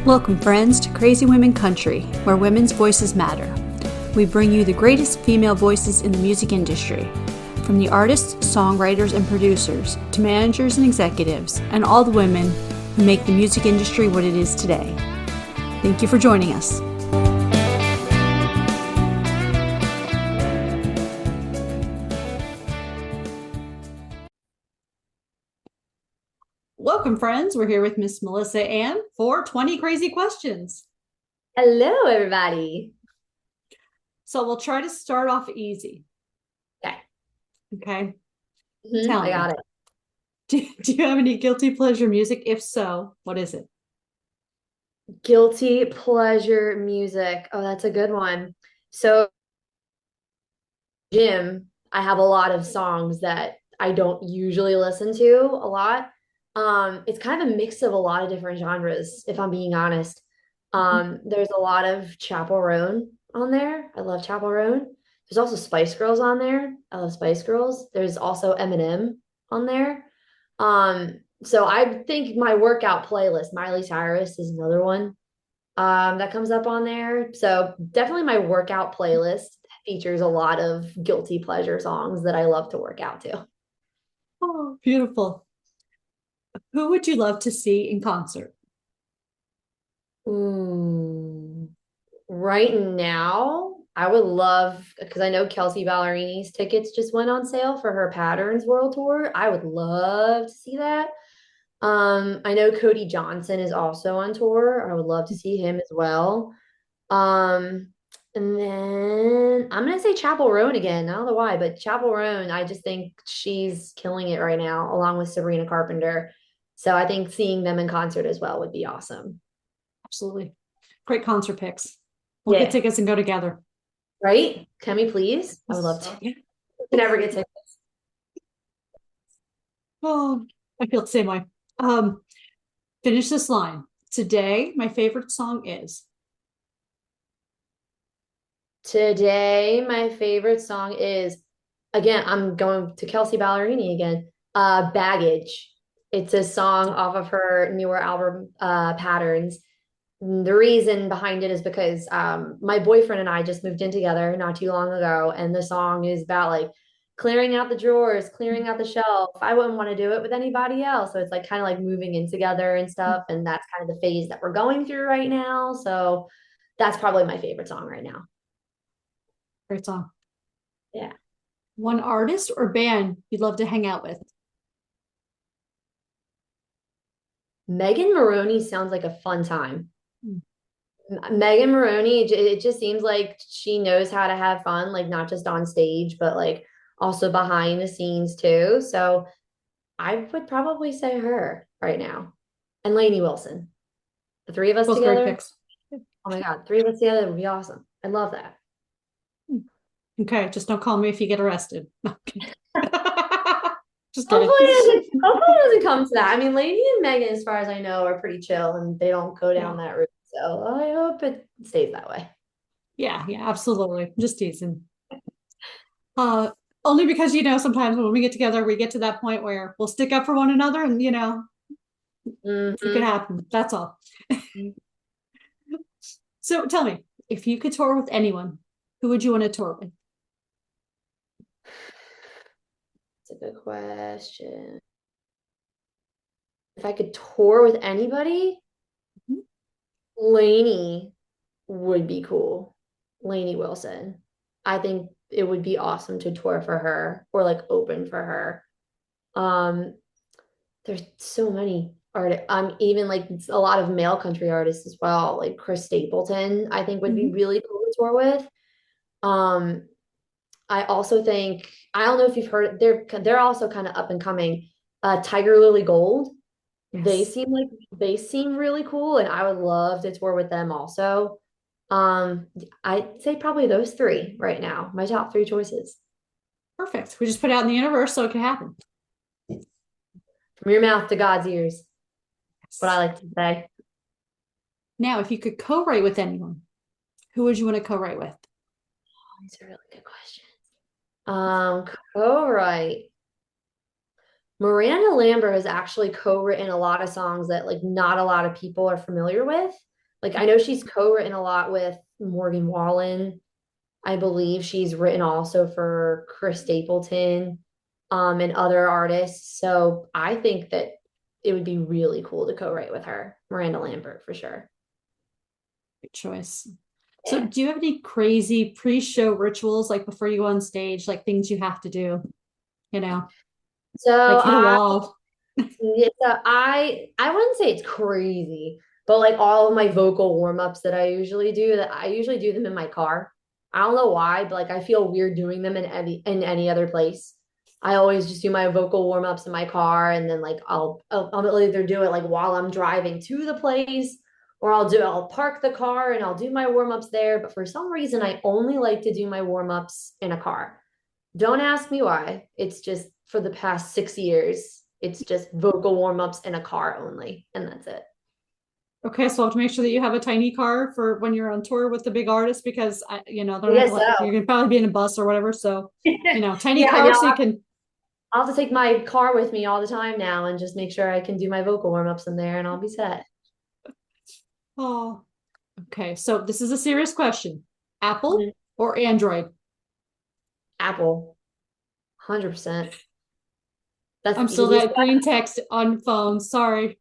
Welcome, friends, to Crazy Women Country, where women's voices matter. We bring you the greatest female voices in the music industry, from the artists, songwriters, and producers, to managers and executives, and all the women who make the music industry what it is today. Thank you for joining us. Welcome, friends. We're here with Miss Melissa Ann for 20 Crazy Questions. Hello, everybody. So we'll try to start off easy. Okay. Okay. I got it. Do you have any guilty pleasure music? If so, what is it? Guilty pleasure music. Oh, that's a good one. So, gym, I have a lot of songs that I don't usually listen to a lot. It's kind of a mix of a lot of different genres, if I'm being honest. There's a lot of Chapel Roan on there. I love Chapel Roan. There's also Spice Girls on there. I love Spice Girls. There's also Eminem on there. So I think my workout playlist, Miley Cyrus is another one that comes up on there. So definitely my workout playlist features a lot of guilty pleasure songs that I love to work out to. Oh, beautiful. Who would you love to see in concert? Right now, I would love, because I know Kelsey Ballerini's tickets just went on sale for her Patterns World Tour. I would love to see that. I know Cody Johnson is also on tour. I would love to see him as well. Um, and then I'm gonna say Chapel Roan again. I don't know why, but Chapel Roan, I just think she's killing it right now, along with Sabrina Carpenter. So I think seeing them in concert as well would be awesome. Absolutely. Great concert picks. We'll get Yeah. tickets and go together. Right? Can we please? I would love to. Yeah. We never get tickets. Oh, I feel the same way. Finish this line. Today, my favorite song is. Today, my favorite song is, again, I'm going to Kelsey Ballerini again. Baggage. It's a song off of her newer album, Patterns. The reason behind it is because my boyfriend and I just moved in together not too long ago, and the song is about like clearing out the drawers, clearing out the shelf. I wouldn't want to do it with anybody else. So it's like kind of like moving in together and stuff. And that's kind of the phase that we're going through right now. So that's probably my favorite song right now. Great song. Yeah. One artist or band you'd love to hang out with? Megan Maroney sounds like a fun time. Megan Maroney, it just seems like she knows how to have fun, like not just on stage, but like also behind the scenes too. So I would probably say her right now. And Lainey Wilson. The three of us Both great together. picks. Oh my God, three of us together would be awesome. I love that. Okay, just don't call me if you get arrested. Just kidding. Hopefully it doesn't come to that. I mean, Lainey and Megan, as far as I know, are pretty chill and they don't go down that route. So I hope it stays that way. Yeah, absolutely. Just teasing. Uh, Only because sometimes when we get together, we get to that point where we'll stick up for one another, and it could happen. That's all. So tell me, if you could tour with anyone, who would you want to tour with? That's a good question. If I could tour with anybody, Lainey would be cool. Lainey Wilson. I think it would be awesome to tour for her or like open for her. Um, there's so many artists. Even like a lot of male country artists as well, like Chris Stapleton, I think would be really cool to tour with. I also think I don't know if you've heard they're also kind of up and coming. Tiger Lily Gold. Yes. They seem really cool, and I would love to tour with them also. I'd say probably those three right now, my top three choices. Perfect. We just put it out in the universe so it could happen. From your mouth to God's ears. Yes. What I like to say. Now, if you could co-write with anyone, who would you want to co-write with? Oh, these are really good questions. Co-write. Miranda Lambert has actually co-written a lot of songs that like not a lot of people are familiar with. Like I know she's co-written a lot with Morgan Wallen. I believe she's written also for Chris Stapleton, and other artists. So I think that it would be really cool to co-write with her, Miranda Lambert for sure. Good choice. So Yeah. do you have any crazy pre-show rituals like before you go on stage, like things you have to do, you know, So like hit a wall? yeah, so I wouldn't say it's crazy, but like all of my vocal warm-ups that I usually do, that I usually do them in my car. I don't know why, but like I feel weird doing them in any other place. I always just do my vocal warm-ups in my car, and then like I'll either do it like while I'm driving to the place, or I'll park the car and I'll do my warm-ups there. But for some reason, I only like to do my warm-ups in a car. Don't ask me why. It's just for the past 6 years, it's just vocal warm-ups in a car only, and that's it. Okay, so I have to make sure that you have a tiny car for when you're on tour with the big artists because they're I not guess gonna let so. you're gonna probably be in a bus or whatever. So, tiny Yeah, I mean, car so you can. I'll have to take my car with me all the time now and just make sure I can do my vocal warm-ups in there and I'll be set. Oh, okay. So this is a serious question. Apple Mhm. or Android? Apple, 100%. That's I'm the still easiest. that green text on phone. Sorry.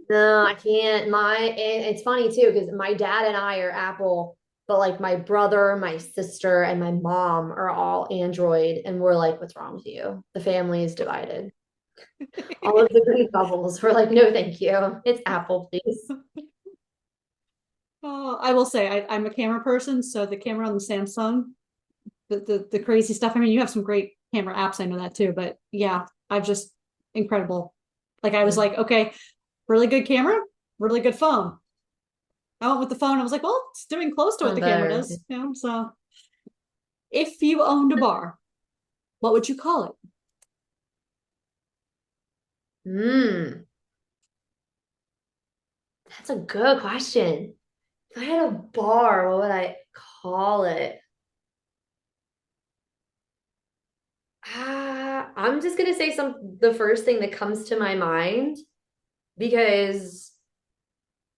No, I can't. And it's funny too, because my dad and I are Apple, but like my brother, my sister, and my mom are all Android. And we're like, what's wrong with you? The family is divided. All of the green bubbles. We're like, no, thank you. It's Apple, please. Oh, I will say I'm a camera person, so the camera on the Samsung, the crazy stuff. I mean, you have some great camera apps. I know that too, but yeah, I've just incredible. Like I was Yeah. like, okay, really good camera, really good phone. I went with the phone. I was like, well, it's doing close to what I'm the camera better. does. So if you owned a bar, what would you call it? Hmm. That's a good question. If I had a bar, what would I call it? I'm just gonna say the first thing that comes to my mind because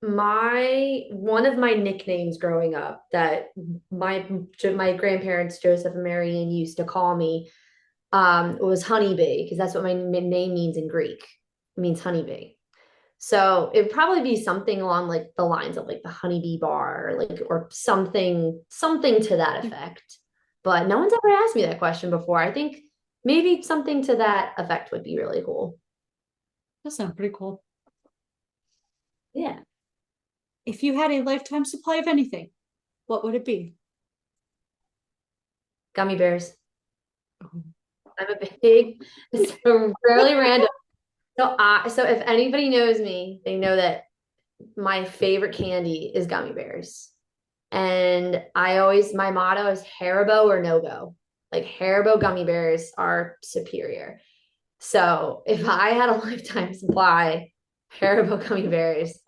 my one of my nicknames growing up that my grandparents Joseph and Marion used to call me was honeybee because that's what my name means in Greek. It means honeybee. So it'd probably be something along like the lines of like the honeybee bar, like or something to that effect. But no one's ever asked me that question before. I think maybe something to that effect would be really cool. That sounds pretty cool. Yeah. If you had a lifetime supply of anything, what would it be? Gummy bears. I'm a big, it's really random. So if anybody knows me, they know that my favorite candy is gummy bears. And my motto is Haribo or no go. Like Haribo gummy bears are superior. So if I had a lifetime supply, Haribo gummy bears,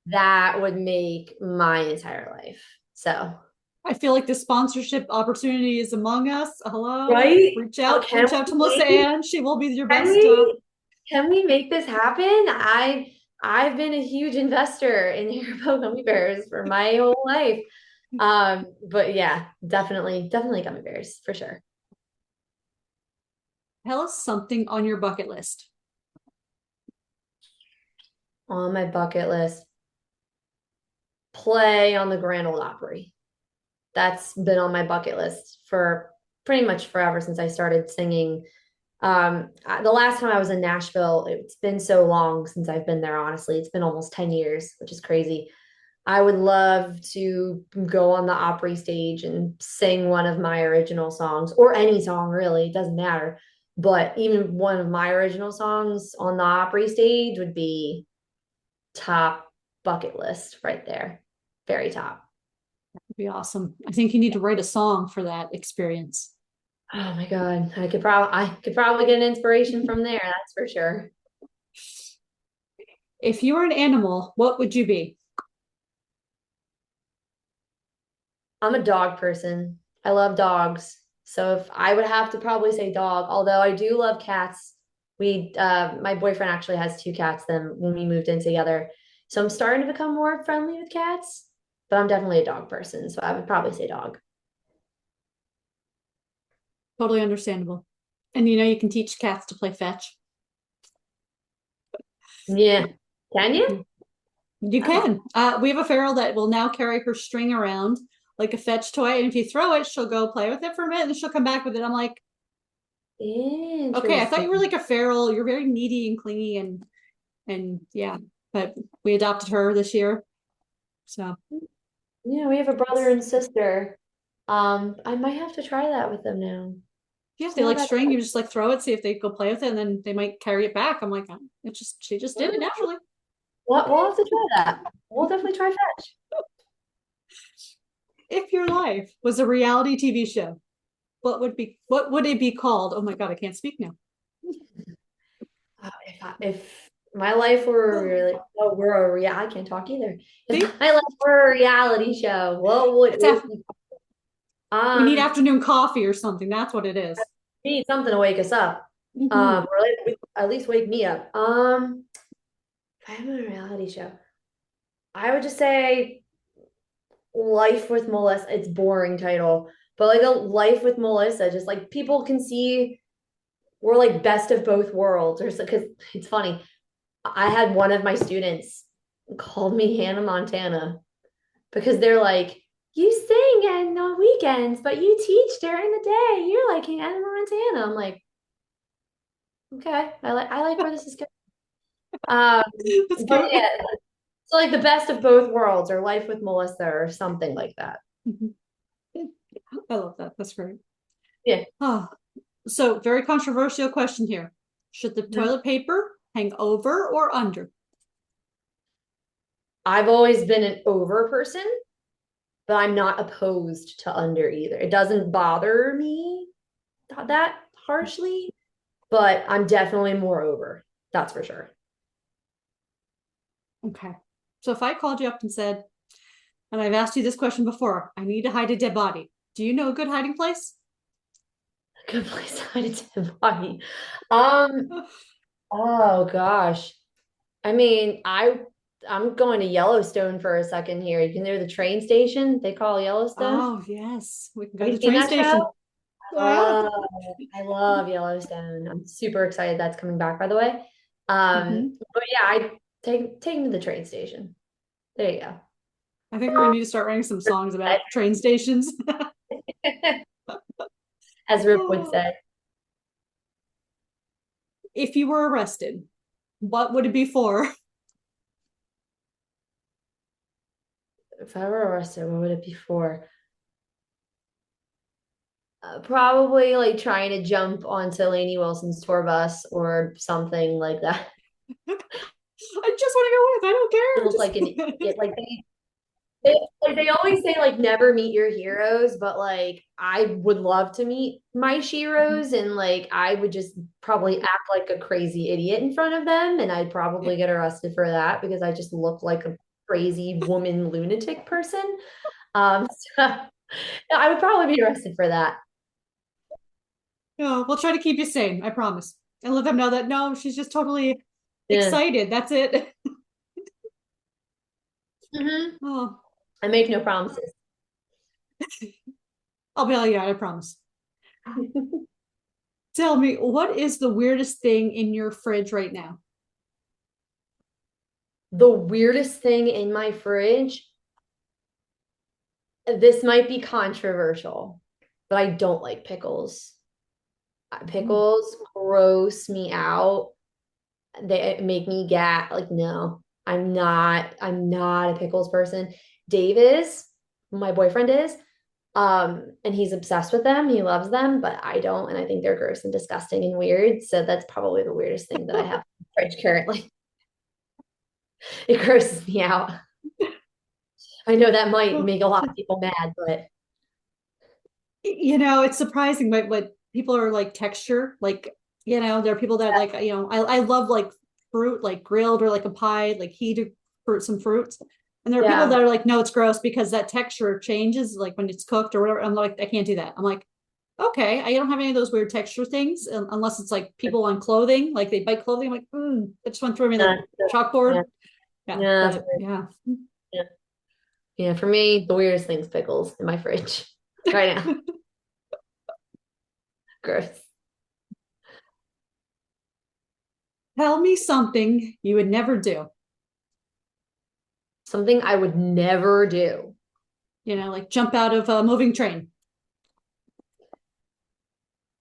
that would make my entire life. So, I feel like the sponsorship opportunity is among us. Hello, right? Can reach out to Melissa we Ann. She will be your can best. we can we make this happen? I've been a huge investor in Haribo gummy bears for my whole life. But yeah, definitely gummy bears for sure. Tell us something on your bucket list. On my bucket list, play on the Grand Ole Opry. That's been on my bucket list for pretty much forever since I started singing. The last time I was in Nashville, it's been so long since I've been there, honestly. It's been almost 10 years, which is crazy. I would love to go on the Opry stage and sing one of my original songs or any song, really. It doesn't matter. But even one of my original songs on the Opry stage would be top bucket list right there. Very top. It'd be awesome. I think you need to write a song for that experience. Oh my God. I could probably get an inspiration from there, that's for sure. If you were an animal, what would you be? I'm a dog person. I love dogs. So if I would have to probably say dog, although I do love cats. My boyfriend actually has two cats then when we moved in together. So I'm starting to become more friendly with cats, but I'm definitely a dog person. So I would probably say dog. Totally understandable. And you know, you can teach cats to play fetch. Yeah. Can you? You Oh, can. We have a feral that will now carry her string around like a fetch toy, and if you throw it, she'll go play with it for a minute, and she'll come back with it. I'm like, okay, I thought you were interesting. like a feral. You're very needy and clingy, and yeah. But we adopted her this year, so Yeah, we have a brother and sister. I might have to try that with them now. yeah, It's they not like that string. You just like throw it, see if they go play with it, and then they might carry it back. I'm like, oh, it just she just did it bad. naturally. We'll have to try that. We'll definitely try fetch. If your life was a reality TV show, what would it be called? Oh my god, I can't speak now. If my life were really, oh, I can't talk either. If See, my life were a reality show, what would it's it be? we need Um, afternoon coffee or something. That's what it is. we need something to wake us up. Mm-hmm. Or at least wake me up. If I'm in a reality show, I would just say Life with Melissa. It's boring title, but like a Life with Melissa, just like people can see we're like best of both worlds, or so. Because it's funny. I had one of my students called me Hannah Montana because they're like, you sing and on weekends, but you teach during the day. You're like Hannah Montana. I'm like, okay, I like where this is going. Um, That's but cute. yeah, so like the best of both worlds, or Life with Melissa, or something like that. Mhm. I love that. That's great. Yeah. Oh, so very controversial question here. Should the Mhm. toilet paper hang over or under? I've always been an over person, but I'm not opposed to under either. It doesn't bother me that harshly, but I'm definitely more over. That's for sure. Okay. So if I called you up and said, and I've asked you this question before, I need to hide a dead body. Do you know a good hiding place? Good place to hide a dead body. Um, oh gosh. I mean, I'm going to Yellowstone for a second here. You can hear the train station they call Yellowstone. Oh, yes. We can go Have to you the seen train that show? station. Oh, yeah. I love Yellowstone. I'm super excited that's coming back, by the way. Hmm. But yeah, I take him to the train station. There you I think we're going to need to start writing some songs go. about train stations. As Rip would Oh. say. If you were arrested, what would it be for? If I were arrested, what would it be for? Probably like trying to jump onto Lainey Wilson's tour bus or something like that. I just want to go with. I don't I care. look like an idiot. Like they always say like never meet your heroes, but like I would love to meet my Mhm. sheroes, and like I would just probably act like a crazy idiot in front of them, and I'd probably get arrested for that because I just look like a crazy woman lunatic person. So I would probably be arrested for that. No, we'll try to keep you sane. I promise. And let them know that no, she's just totally Yeah. excited. That's it. Hmm. Oh, I make no promises. I'll bail you out. I promise. Tell me, what is the weirdest thing in your fridge right now? The weirdest thing in my fridge, this might be controversial, but I don't like pickles. Mm. Pickles gross me out. They make me gag. Like, no, I'm not a pickles person. Dave is, my boyfriend is. And he's obsessed with them. He loves them, but I don't, and I think they're gross and disgusting and weird. So that's probably the weirdest thing that I have in the fridge currently. It grosses me out. I know that might make a lot of people mad, but You know, it's surprising, but what people are like texture, like, you know, there are people that like, you know, I love like fruit, like grilled or like a pie, like heated fruit, some fruits. And there are people yeah. that are like, no, it's gross because that texture changes like when it's cooked or whatever. I'm like, I can't do that. I'm like, okay, I don't have any of those weird texture things unless it's like people on clothing, like they bite clothing. I'm like, I just went through me like Yeah. chalkboard. Yeah, Yeah, that's but weird. yeah. Yeah. Yeah, for me, the weirdest thing's pickles in my fridge right now. Gross. Tell me something you would never do. Something I would never do. Like jump out of a moving train.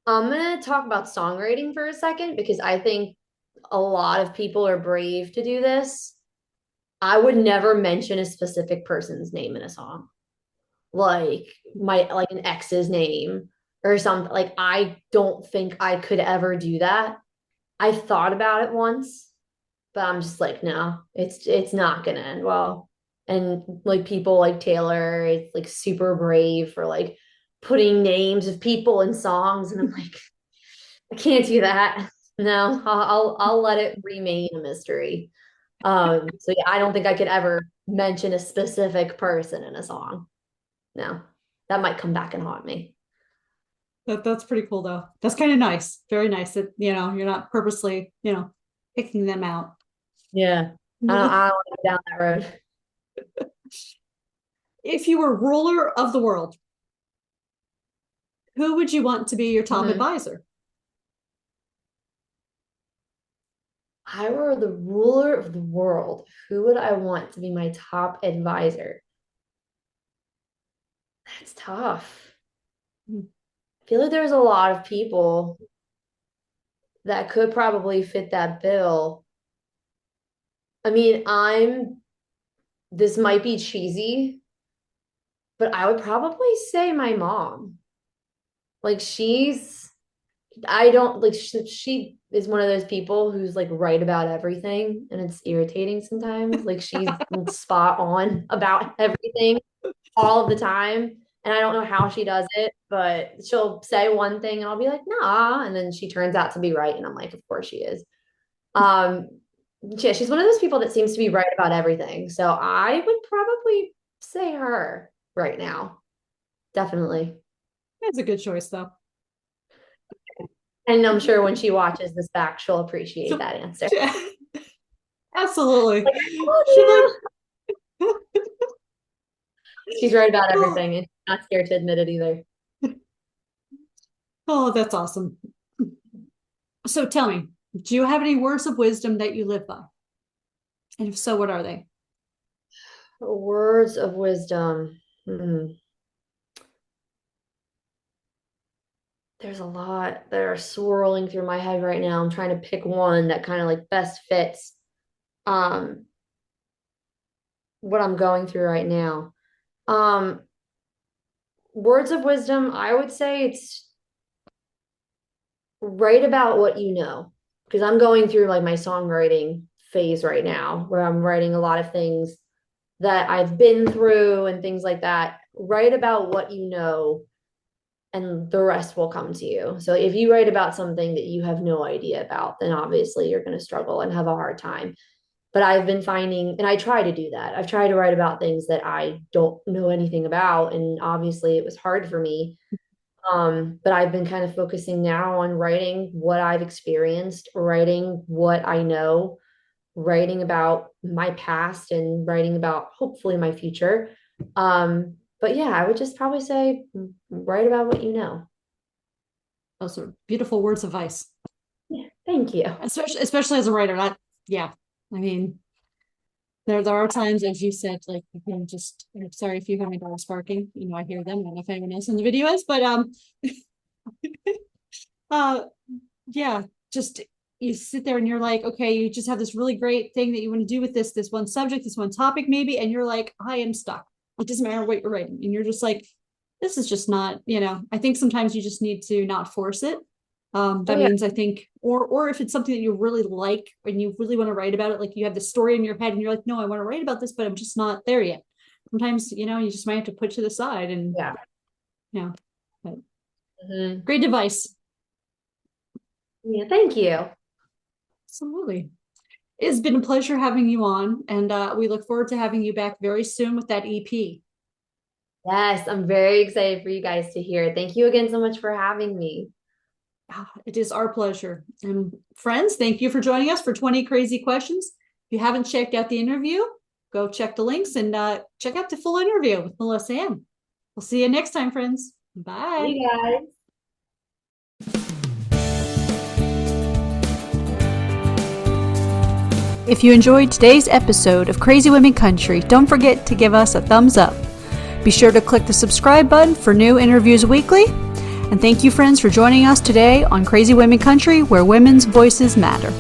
I'm gonna talk about songwriting for a second because I think a lot of people are brave to do this. I would never mention a specific person's name in a song, like an ex's name or something. Like I don't think I could ever do that. I thought about it once, but I'm just like, no, it's not gonna end well. And like people like Taylor, it's like super brave for like putting names of people in songs, and I'm like, I can't do that. No, I'll let it remain a mystery. So yeah, I don't think I could ever mention a specific person in a song. No, that might come back and haunt me. That's pretty cool though. That's kind of nice. Very nice that, you're not purposely, picking them out. Yeah, I don't want to go down that road. If you were ruler of the world, who would you want to be your top Mhm. advisor? I were the ruler of the world, who would I want to be my top advisor? That's tough. I feel like there's a lot of people that could probably fit that bill. I mean, this might be cheesy, but I would probably say my mom. Like I don't like she is one of those people who's like right about everything, and it's irritating sometimes. Like she's spot on about everything all of the time. And I don't know how she does it, but she'll say one thing and I'll be like, nah. And then she turns out to be right. And I'm like, of course she is. Um, yeah, she's one of those people that seems to be right about everything. So I would probably say her right now. Definitely. That's a good choice though. And I'm sure when she watches this back, she'll appreciate So, that answer. yeah, absolutely. Like, I told She's you. like, She's right about oh, everything and not scared to admit it either. oh, that's awesome. So tell me, do you have any words of wisdom that you live by? And if so, what are they? Words of wisdom. There's a lot that are swirling through my head right now. I'm trying to pick one that kind of like best fits um what I'm going through right now. Um Words of wisdom, I would say it's write about what you know. Because I'm going through like my songwriting phase right now where I'm writing a lot of things that I've been through and things like that. Write about what you know and the rest will come to you. So if you write about something that you have no idea about, then obviously you're going to struggle and have a hard time. But I've been finding, and I try to do that. I've tried to write about things that I don't know anything about. And obviously it was hard for me. But I've been kind of focusing now on writing what I've experienced, writing what I know, writing about my past and writing about hopefully my future. But yeah, I would just probably say write about what you know. Those are beautiful words of advice, Yeah, thank you. especially as a writer. Yeah. I mean, there are times, as you said, like I'm sorry if you hear my dogs barking. I hear them. I don't know if anyone else in the video is, but uh, yeah, just you sit there and you're like, okay, you just have this really great thing that you want to do with this one subject, this one topic, maybe, and you're like, I am stuck. It doesn't matter what you're writing, and you're just like, this is just not. I think sometimes you just need to not force it. Oh That yeah, means I think, or if it's something that you really like and you really want to write about it, like you have the story in your head and you're like, no, I want to write about this, but I'm just not there yet. Sometimes, you just might have to put to the side and, yeah. you know, but Mhm. great advice. Yeah, thank you. Absolutely. It's been a pleasure having you on, and we look forward to having you back very soon with that EP. Yes, I'm very excited for you guys to hear. Thank you again so much for having me. It is our pleasure. And friends, thank you for joining us for 20 Crazy Questions. you haven't checked out the interview, go check the links and check out the full interview with Melissa Ann. We'll see you next time, friends. Bye. Hey guys. If you enjoyed today's episode of Crazy Women Country, don't forget to give us a thumbs up. Be sure to click the subscribe button for new interviews weekly. And thank you, friends, for joining us today on Crazy Women Country, where women's voices matter.